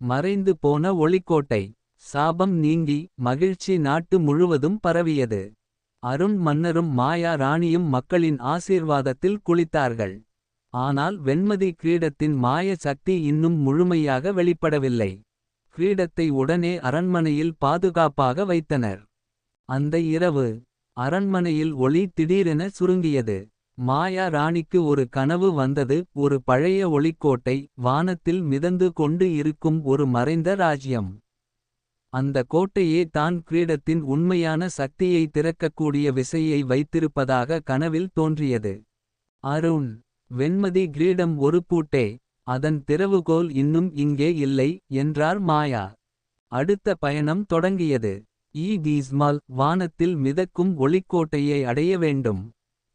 மறைந்து போன ஒளிக்கோட்டை. சாபம் நீங்கி மகிழ்ச்சி நாட்டு முழுவதும் பரவியது. அருண் மன்னரும் மாயா ராணியும் மக்களின் ஆசீர்வாதத்தில் குளித்தார்கள். ஆனால் வெண்மதி கிரீடத்தின் மாய சக்தி இன்னும் முழுமையாக வெளிப்படவில்லை. கிரீடத்தை உடனே அரண்மனையில் பாதுகாப்பாக வைத்தனர். அந்த இரவு அரண்மனையில் ஒளி திடீரென சுருங்கியது. மாயா ராணிக்கு ஒரு கனவு வந்தது. ஒரு பழைய ஒளிக்கோட்டை, வானத்தில் மிதந்து கொண்டு இருக்கும் ஒரு மறைந்த ராஜ்யம். அந்த கோட்டையே தான் கிரீடத்தின் உண்மையான சக்தியை திறக்கக்கூடிய விசையை வைத்திருப்பதாக கனவில் தோன்றியது. அருண், வெண்மதி கிரீடம் ஒரு பூட்டே. அதன் திறவுகோல் இன்னும் இங்கே இல்லை என்றார் மாயா. அடுத்த பயணம் தொடங்கியது. பீஸ்மால் வானத்தில் மிதக்கும் ஒளிக்கோட்டையை அடைய வேண்டும்.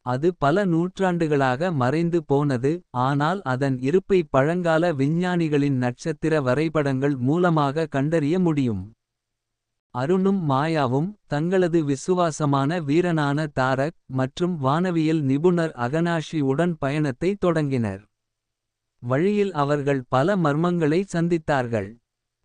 அது பல நூற்றாண்டுகளாக மறைந்து போனது. ஆனால் அதன் இருப்பை பழங்கால விஞ்ஞானிகளின் நட்சத்திர வரைபடங்கள் மூலமாக கண்டறிய முடியும். அருணும் மாயாவும் தங்களது விசுவாசமான வீரனான தாரக் மற்றும் வானவியல் நிபுணர் அகனாஷி உடன் பயணத்தை தொடங்கினர். வழியில் அவர்கள் பல மர்மங்களை சந்தித்தார்கள்.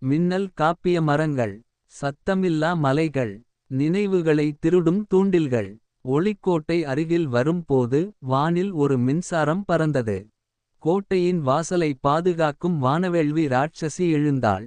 மின்னல் காப்பிய மரங்கள், சத்தமில்லா மலைகள், நினைவுகளை திருடும் தூண்டில்கள். ஒளிக்கோட்டை அருகில் வரும் போது வானில் ஒரு மின்சாரம் பறந்தது. கோட்டையின் வாசலை பாதுகாக்கும் வானவேள்வி ராட்சசி எழுந்தாள்.